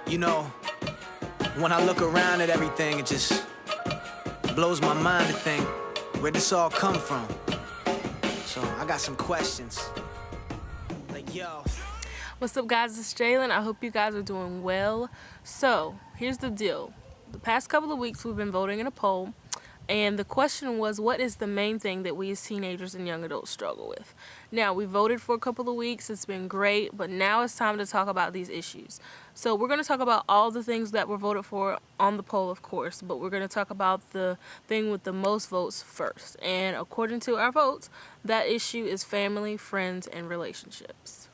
You know, when I look around at everything, it just blows my mind to think where this all come from. So I got some questions. Like, yo. What's up, guys? It's Jalen. I hope you guys are doing well. So here's the deal. The past couple of weeks we've been voting in a poll, and the question was, what is the main thing that we as teenagers and young adults struggle with? Now, we voted for a couple of weeks. It's been great, but now it's time to talk about these issues. So we're going to talk about all the things that were voted for on the poll, of course, but we're going to talk about the thing with the most votes first. And according to our votes, that issue is family, friends, and relationships.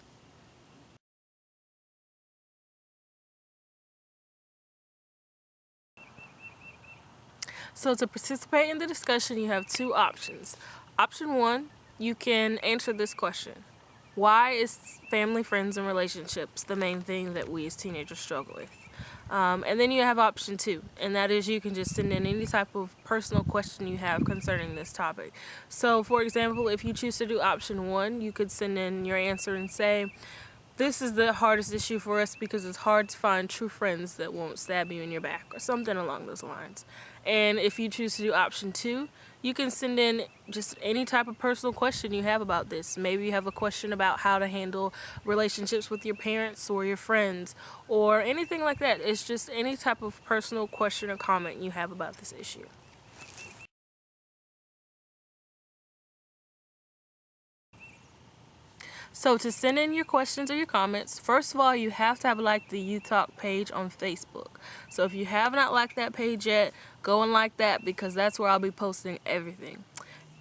So to participate in the discussion, you have two options. Option one, you can answer this question. Why is family, friends, and relationships the main thing that we as teenagers struggle with? And then you have option two, and that is you can just send in any type of personal question you have concerning this topic. So, for example, if you choose to do option one, you could send in your answer and say, this is the hardest issue for us because it's hard to find true friends that won't stab you in your back, or something along those lines. And if you choose to do option two, you can send in just any type of personal question you have about this. Maybe you have a question about how to handle relationships with your parents or your friends or anything like that. It's just any type of personal question or comment you have about this issue. So to send in your questions or your comments, first of all, you have to have liked the Youth Talk page on Facebook. So if you have not liked that page yet, go and like that because that's where I'll be posting everything.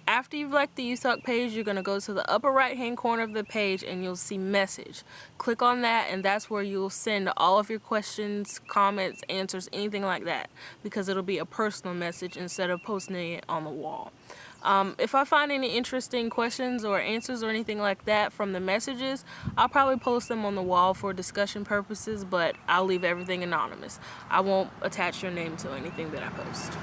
After you've liked the Youth Talk page, you're going to go to the upper right-hand corner of the page and you'll see message. Click on that and that's where you'll send all of your questions, comments, answers, anything like that because it'll be a personal message instead of posting it on the wall. If I find any interesting questions or answers or anything like that from the messages, I'll probably post them on the wall for discussion purposes, but I'll leave everything anonymous. I won't attach your name to anything that I post.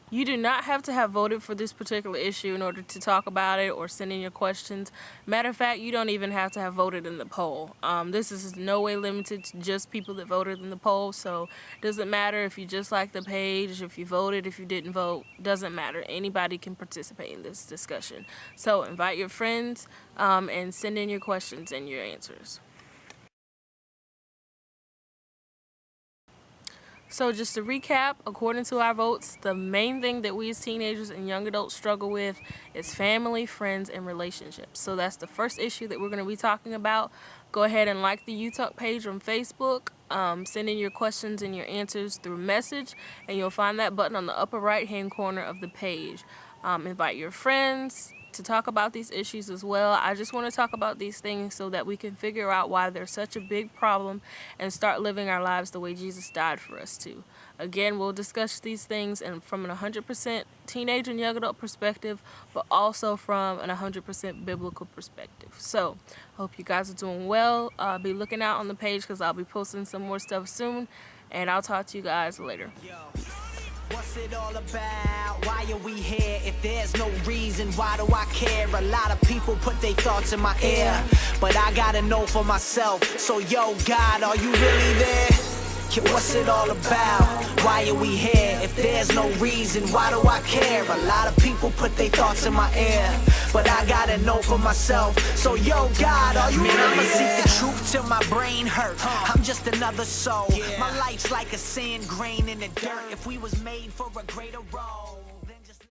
You do not have to have voted for this particular issue in order to talk about it or send in your questions. Matter of fact, you don't even have to have voted in the poll. This is no way limited to just people that voted in the poll, so it doesn't matter if you just like the page, if you voted, if you didn't vote, doesn't matter. Anybody can participate in this discussion. So invite your friends and send in your questions and your answers. So just to recap, according to our votes, the main thing that we as teenagers and young adults struggle with is family, friends, and relationships. So that's the first issue that we're going to be talking about. Go ahead and like the Youth Talk page on Facebook. Send in your questions and your answers through message, and you'll find that button on the upper right-hand corner of the page. Invite your friends to talk about these issues as well. I just want to talk about these things so that we can figure out why they're such a big problem and start living our lives the way Jesus died for us to. Again, we'll discuss these things and from an 100% teenage and young adult perspective, but also from an 100% biblical perspective. So, I hope you guys are doing well. Be looking out on the page because I'll be posting some more stuff soon, and I'll talk to you guys later. What's it all about? Why are we here? If there's no reason, why do I care? A lot of people put their thoughts in my ear, but I gotta know for myself. So yo, God, are you really there? Yeah, what's it all about? Why are we here? If there's no reason, why do I care? A lot of people put their thoughts in my ear, but I gotta know for myself. So yo, God, are you really there? I'ma seek the truth till my brain hurt. I'm just another soul. My life's like a sand grain in the dirt. If we was made for a greater role.